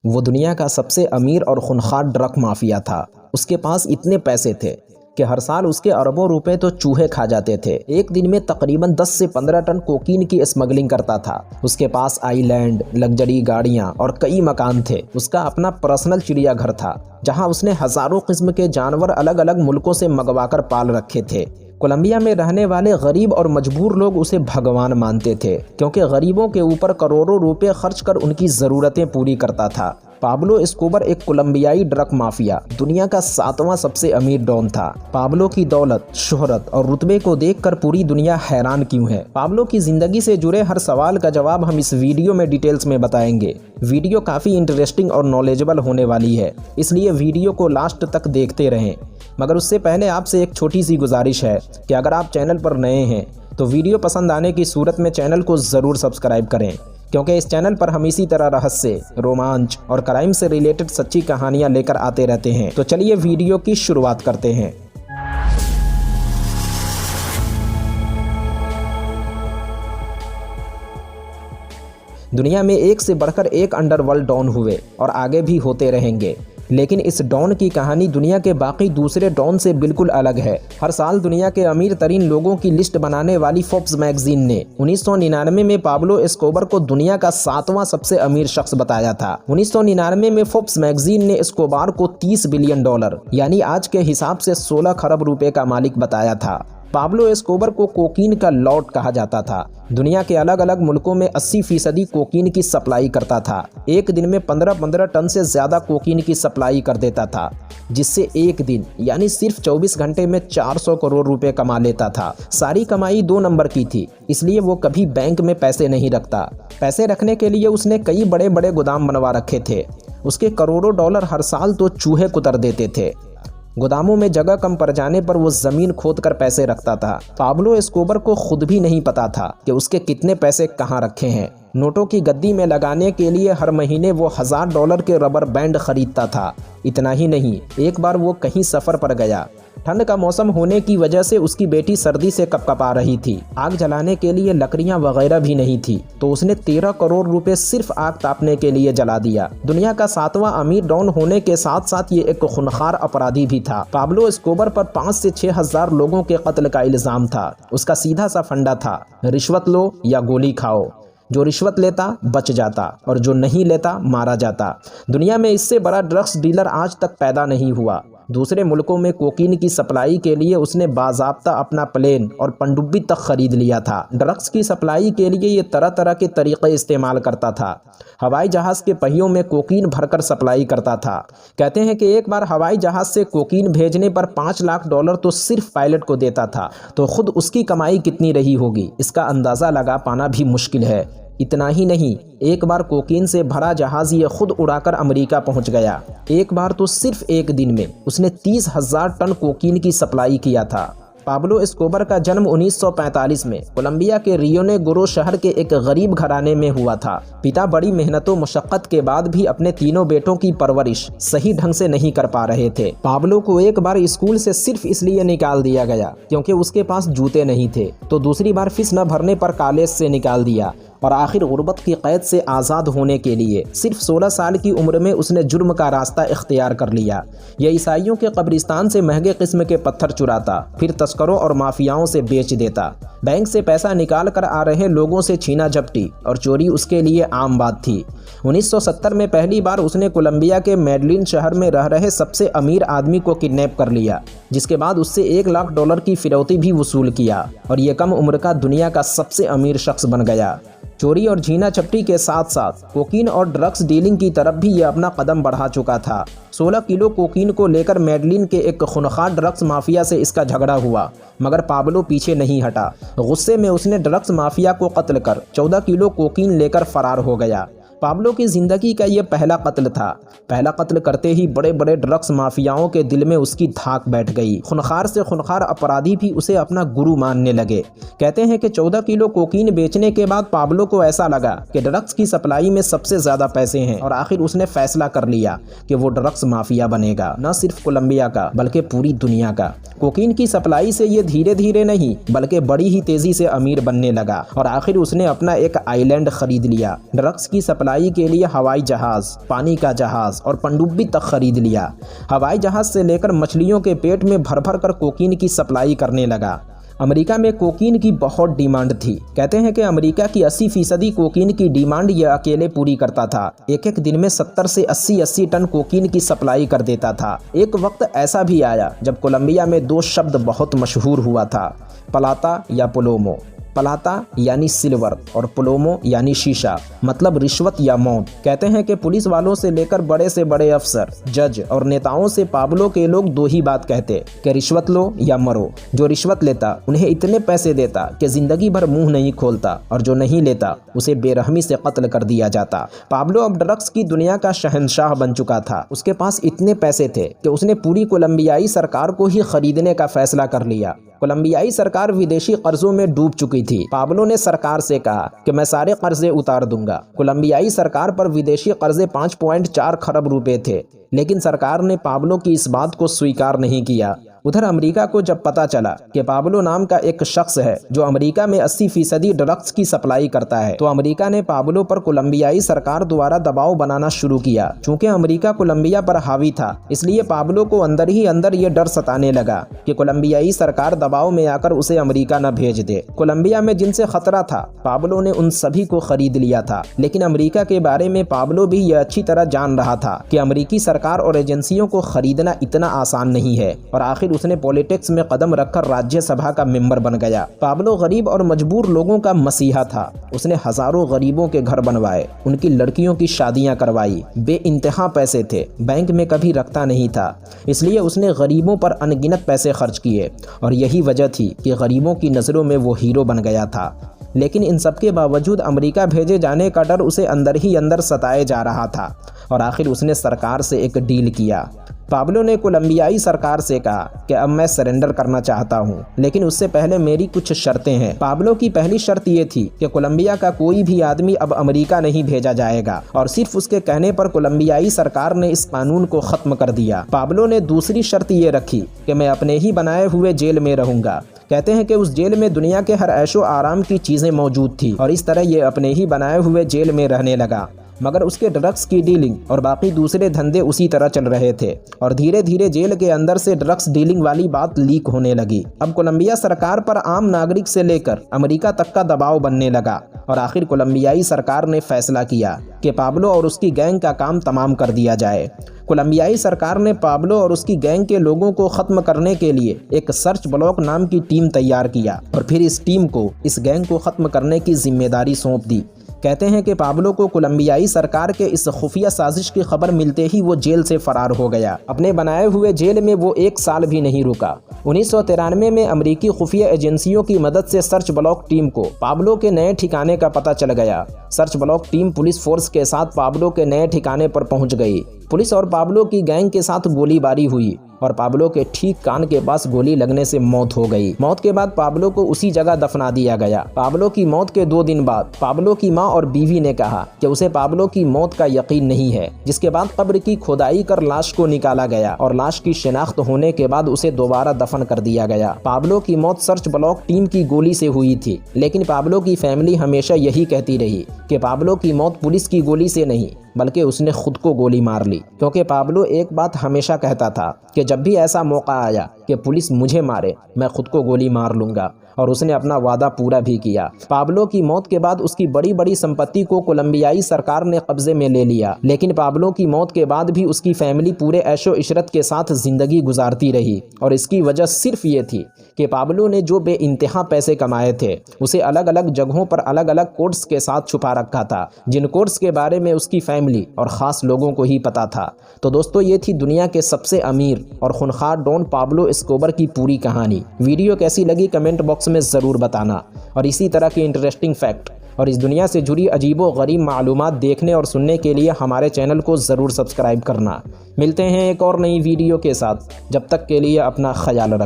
वो दुनिया का सबसे अमीर और खूंखार ड्रग माफिया था। उसके पास इतने पैसे थे कि हर साल उसके अरबों रुपए तो चूहे खा जाते थे। एक दिन में तकरीबन 10 से 15 टन कोकीन की स्मगलिंग करता था। उसके पास आईलैंड, लग्जरी गाड़ियां और कई मकान थे। उसका अपना पर्सनल चिड़ियाघर था जहां उसने हजारों किस्म के जानवर अलग अलग मुल्कों से मंगवाकर पाल रखे थे। कोलंबिया में रहने वाले गरीब और मजबूर लोग उसे भगवान मानते थे, क्योंकि गरीबों के ऊपर करोड़ों रुपए खर्च कर उनकी ज़रूरतें पूरी करता था। पाब्लो एस्कोबर एक कोलंबियाई ड्रग माफिया, दुनिया का 7वां सबसे अमीर डॉन था। पाब्लो की दौलत, शोहरत और रुतबे को देखकर पूरी दुनिया हैरान क्यों है। पाब्लो की जिंदगी से जुड़े हर सवाल का जवाब हम इस वीडियो में डिटेल्स में बताएंगे। वीडियो काफ़ी इंटरेस्टिंग और नॉलेजेबल होने वाली है, इसलिए वीडियो को लास्ट तक देखते रहें। मगर उससे पहले आपसे एक छोटी सी गुजारिश है कि अगर आप चैनल पर नए हैं तो वीडियो पसंद आने की सूरत में चैनल को ज़रूर सब्सक्राइब करें, क्योंकि इस चैनल पर हम इसी तरह रहस्य, रोमांच और क्राइम से रिलेटेड सच्ची कहानियां लेकर आते रहते हैं। तो चलिए वीडियो की शुरुआत करते हैं। दुनिया में एक से बढ़कर एक अंडरवर्ल्ड डॉन हुए और आगे भी होते रहेंगे, लेकिन इस डॉन की कहानी दुनिया के बाकी दूसरे डॉन से बिल्कुल अलग है। हर साल दुनिया के अमीर तरीन लोगों की लिस्ट बनाने वाली फोर्ब्स मैगजीन ने 1999 में पाब्लो एस्कोबर को दुनिया का 7वां सबसे अमीर शख्स बताया था। 1999 में फोर्ब्स मैगजीन ने एस्कोबार को $30 बिलियन यानी आज के हिसाब से 16 खरब रुपए का मालिक बताया था। पाब्लो एस्कोबर को कोकीन का लॉर्ड कहा जाता था। दुनिया के अलग अलग मुल्कों में 80% कोकीन की सप्लाई करता था। एक दिन में 15-15 टन से ज़्यादा कोकीन की सप्लाई कर देता था, जिससे एक दिन यानी सिर्फ 24 घंटे में 400 करोड़ रुपए कमा लेता था। सारी कमाई 2 नंबर की थी, इसलिए वो कभी बैंक में पैसे नहीं रखता। पैसे रखने के लिए उसने कई बड़े बड़े गोदाम बनवा रखे थे। उसके करोड़ों डॉलर हर साल तो चूहे कुतर देते थे। गोदामों में जगह कम पड़ जाने पर वो जमीन खोद कर पैसे रखता था। पाब्लो एस्कोबर को खुद भी नहीं पता था कि उसके कितने पैसे कहाँ रखे हैं। नोटों की गद्दी में लगाने के लिए हर महीने वो $1000 के रबर बैंड खरीदता था। इतना ही नहीं, एक बार वो कहीं सफ़र पर गया। ठंड का मौसम होने की वजह से उसकी बेटी सर्दी से कपकपा रही थी। आग जलाने के लिए लकड़ियां वगैरह भी नहीं थी, तो उसने 13 करोड़ रुपए सिर्फ आग तापने के लिए जला दिया। दुनिया का 7वां अमीर डॉन होने के साथ साथ ये एक खूंखार अपराधी भी था। पाब्लो एस्कोबर पर 5 से 6 हजार लोगों के कत्ल का इल्जाम था। उसका सीधा सा फंडा था, रिश्वत लो या गोली खाओ। जो रिश्वत लेता बच जाता और जो नहीं लेता मारा जाता। दुनिया में इससे बड़ा ड्रग्स डीलर आज तक पैदा नहीं हुआ। दूसरे मुल्कों में कोकीन की सप्लाई के लिए उसने बाज़ाब्ता अपना प्लेन और पनडुब्बी तक खरीद लिया था। ड्रग्स की सप्लाई के लिए ये तरह तरह के तरीक़े इस्तेमाल करता था। हवाई जहाज़ के पहियों में कोकीन भरकर सप्लाई करता था। कहते हैं कि एक बार हवाई जहाज़ से कोकीन भेजने पर $5 लाख तो सिर्फ पायलट को देता था। तो खुद उसकी कमाई कितनी रही होगी, इसका अंदाज़ा लगा पाना भी मुश्किल है। इतना ही नहीं, एक बार कोकीन से भरा जहाज ये खुद उड़ाकर अमेरिका पहुंच गया। एक बार तो सिर्फ एक दिन में उसने 30,000 टन कोकीन की सप्लाई किया था। पाब्लो एस्कोबर का जन्म 1945 में कोलंबिया के रियो नेग्रो शहर के एक गरीब घराने में हुआ था। पिता बड़ी मेहनतों मशक्कत के बाद भी अपने तीनों बेटों की परवरिश सही ढंग से नहीं कर पा रहे थे। पाब्लो को एक बार स्कूल से सिर्फ इसलिए निकाल दिया गया क्योंकि उसके पास जूते नहीं थे, तो दूसरी बार फीस न भरने पर कॉलेज से निकाल दिया और आखिर गुर्बत की कैद से आज़ाद होने के लिए सिर्फ 16 साल की उम्र में उसने जुर्म का रास्ता इख्तियार कर लिया। यह ईसाइयों के कब्रिस्तान से महंगे किस्म के पत्थर चुराता, फिर तस्करों और माफियाओं से बेच देता। बैंक से पैसा निकाल कर आ रहे लोगों से छीना झपटी और चोरी उसके लिए आम बात थी। 1970 में पहली बार उसने कोलंबिया के मेडलिन शहर में रह रहे सबसे अमीर आदमी को किडनैप कर लिया, जिसके बाद उससे $1 लाख की फिरौती भी वसूल किया और ये कम उम्र का दुनिया का सबसे अमीर शख्स बन गया। चोरी और छीना झपटी के साथ साथ कोकीन और ड्रग्स डीलिंग की तरफ भी यह अपना कदम बढ़ा चुका था। 16 किलो कोकीन को लेकर मेडलिन के एक खूंखार ड्रग्स माफिया से इसका झगड़ा हुआ, मगर पाब्लो पीछे नहीं हटा। गुस्से में उसने ड्रग्स माफिया को कत्ल कर 14 किलो कोकीन लेकर फरार हो गया। पाब्लो की ज़िंदगी का ये पहला कत्ल था। पहला कत्ल करते ही बड़े बड़े ड्रग्स माफियाओं के दिल में उसकी धाक बैठ गई। खूंखार से खूंखार अपराधी भी उसे अपना गुरु मानने लगे। कहते हैं कि 14 किलो कोकीन बेचने के बाद पाब्लो को ऐसा लगा कि ड्रग्स की सप्लाई में सबसे ज़्यादा पैसे हैं और आखिर उसने फैसला कर लिया कि वो ड्रग्स माफिया बनेगा, न सिर्फ कोलंबिया का बल्कि पूरी दुनिया का। कोकीन की सप्लाई से ये धीरे धीरे नहीं बल्कि बड़ी ही तेज़ी से अमीर बनने लगा और आखिर उसने अपना एक आइलैंड खरीद लिया। ड्रग्स की सप्लाई सप्लाई के लिए हवाई जहाज़, पानी का जहाज़ और पनडुब्बी तक खरीद लिया। हवाई जहाज़ से लेकर मछलियों के पेट में भर भर कर कोकीन की सप्लाई करने लगा। अमेरिका में कोकीन की बहुत डिमांड थी। कहते हैं कि अमेरिका की 80% कोकीन की डिमांड यह अकेले पूरी करता था। एक एक दिन में 70 से 80 टन कोकीन की सप्लाई कर देता था। एक वक्त ऐसा भी आया जब कोलंबिया में 2 शब्द बहुत मशहूर हुआ था, पलाता या पलोमो। पलाता यानी सिल्वर और प्लोमो यानी शीशा, मतलब रिश्वत या मौत। कहते हैं कि पुलिस वालों से लेकर बड़े से बड़े अफसर, जज और नेताओं से पाब्लो के लोग 2 ही बात कहते कि रिश्वत लो या मरो। जो रिश्वत लेता उन्हें इतने पैसे देता कि जिंदगी भर मुंह नहीं खोलता, और जो नहीं लेता उसे बेरहमी से कत्ल कर दिया जाता। पाब्लो अब ड्रग्स की दुनिया का शहंशाह बन चुका था। उसके पास इतने पैसे थे कि उसने पूरी कोलंबियाई सरकार को ही खरीदने का फैसला कर लिया। कोलंबियाई सरकार विदेशी कर्जों में डूब चुकी थी। पाब्लो ने सरकार से कहा कि मैं सारे कर्जे उतार दूंगा। कोलंबियाई सरकार पर विदेशी कर्जे 5.4 खरब रुपए थे, लेकिन सरकार ने पाब्लो की इस बात को स्वीकार नहीं किया। उधर अमेरिका को जब पता चला कि पाब्लो नाम का एक शख्स है जो अमेरिका में 80% ड्रग्स की सप्लाई करता है, तो अमेरिका ने पाब्लो पर कोलंबियाई सरकार द्वारा दबाव बनाना शुरू किया। चूंकि अमेरिका कोलंबिया पर हावी था, इसलिए पाब्लो को अंदर ही अंदर ये डर सताने लगा कि कोलंबियाई सरकार दबाव में आकर उसे अमेरिका न भेज दे। कोलंबिया में जिनसे खतरा था, पाब्लो ने उन सभी को खरीद लिया था। लेकिन अमेरिका के बारे में पाब्लो भी यह अच्छी तरह जान रहा था कि अमेरिकी सरकार और एजेंसियों को खरीदना इतना आसान नहीं है, और आखिर उसने पॉलिटिक्स में कदम रखकर राज्यसभा का मेंबर बन गया। पाब्लो गरीब और मजबूर लोगों का मसीहा था। उसने हजारों गरीबों के घर बनवाए, उनकी लड़कियों की शादियां करवाई। बेइंतहा पैसे थे, बैंक में कभी रखता नहीं था, इसलिए उसने गरीबों पर अनगिनत पैसे खर्च किए, और यही वजह थी कि गरीबों की नज़रों में वो हीरो बन गया था। लेकिन इन सब के बावजूद अमेरिका भेजे जाने का डर उसे अंदर ही अंदर सताए जा रहा था, और आखिर उसने सरकार से एक डील किया। पाब्लो ने कोलंबियाई सरकार से कहा कि अब मैं सरेंडर करना चाहता हूं, लेकिन उससे पहले मेरी कुछ शर्तें हैं। पाब्लो की पहली शर्त ये थी कि कोलंबिया का कोई भी आदमी अब अमेरिका नहीं भेजा जाएगा, और सिर्फ उसके कहने पर कोलंबियाई सरकार ने इस कानून को खत्म कर दिया। पाब्लो ने दूसरी शर्त ये रखी कि मैं अपने ही बनाए हुए जेल में रहूंगा। कहते हैं कि उस जेल में दुनिया के हर ऐशो आराम की चीजें मौजूद थी, और इस तरह ये अपने ही बनाए हुए जेल में रहने लगा। मगर उसके ड्रग्स की डीलिंग और बाकी दूसरे धंधे उसी तरह चल रहे थे, और धीरे धीरे जेल के अंदर से ड्रग्स डीलिंग वाली बात लीक होने लगी। अब कोलंबिया सरकार पर आम नागरिक से लेकर अमेरिका तक का दबाव बनने लगा, और आखिर कोलंबियाई सरकार ने फैसला किया कि पाब्लो और उसकी गैंग का काम तमाम कर दिया जाए। कोलंबियाई सरकार ने पाब्लो और उसकी गैंग के लोगों को खत्म करने के लिए एक सर्च ब्लॉक नाम की टीम तैयार किया, और फिर इस टीम को इस गैंग को खत्म करने की जिम्मेदारी सौंप दी। कहते हैं कि पाब्लो को कोलंबियाई सरकार के इस खुफिया साजिश की खबर मिलते ही वो जेल से फरार हो गया। अपने बनाए हुए जेल में वो 1 साल भी नहीं रुका। 1993 में अमेरिकी खुफिया एजेंसियों की मदद से सर्च ब्लॉक टीम को पाब्लो के नए ठिकाने का पता चल गया। Search block team police force के साथ पाब्लो के नए ठिकाने पर पहुंच गई। पुलिस और पाब्लो की गैंग के साथ गोलीबारी हुई, और पाब्लो के ठीक कान के पास गोली लगने से मौत हो गई। मौत के बाद पाब्लो को उसी जगह दफना दिया गया। पाब्लो की मौत के 2 दिन बाद पाब्लो की मां और बीवी ने कहा कि उसे पाब्लो की मौत का यकीन नहीं है, जिसके बाद कब्र की खुदाई कर लाश को निकाला गया, और लाश की शिनाख्त होने के बाद उसे दोबारा दफन कर दिया गया। पाब्लो की मौत सर्च ब्लॉक टीम की गोली से हुई थी, लेकिन पाब्लो की फैमिली हमेशा यही कहती रही कि पाब्लो की मौत पुलिस की गोली से नहीं, बल्कि उसने खुद को गोली मार ली। क्योंकि पाब्लो एक बात हमेशा कहता था कि जब भी ऐसा मौका आया कि पुलिस मुझे मारे, मैं खुद को गोली मार लूंगा, और उसने अपना वादा पूरा भी किया। पाब्लो की मौत के बाद उसकी बड़ी बड़ी संपत्ति को कोलंबियाई सरकार ने कब्जे में ले लिया, लेकिन पाब्लो की मौत के बाद भी उसकी फैमिली पूरे ऐशो इशरत के साथ जिंदगी गुजारती रही, और इसकी वजह सिर्फ ये थी कि पाब्लो ने जो बेइंतहा पैसे कमाए थे उसे अलग अलग जगहों पर अलग अलग कोड्स के साथ छुपा रखा था, जिन कोड्स के बारे में उसकी फैमिली और ख़ास लोगों को ही पता था। तो दोस्तों, ये थी दुनिया के सबसे अमीर और खूनखार डॉन पाब्लो एस्कोबर की पूरी कहानी। वीडियो कैसी लगी कमेंट बॉक्स में ज़रूर बताना, और इसी तरह के इंटरेस्टिंग फैक्ट और इस दुनिया से जुड़ी अजीबो गरीब मालूमात देखने और सुनने के लिए हमारे चैनल को ज़रूर सब्सक्राइब करना। मिलते हैं एक और नई वीडियो के साथ, जब तक के लिए अपना ख्याल रखना।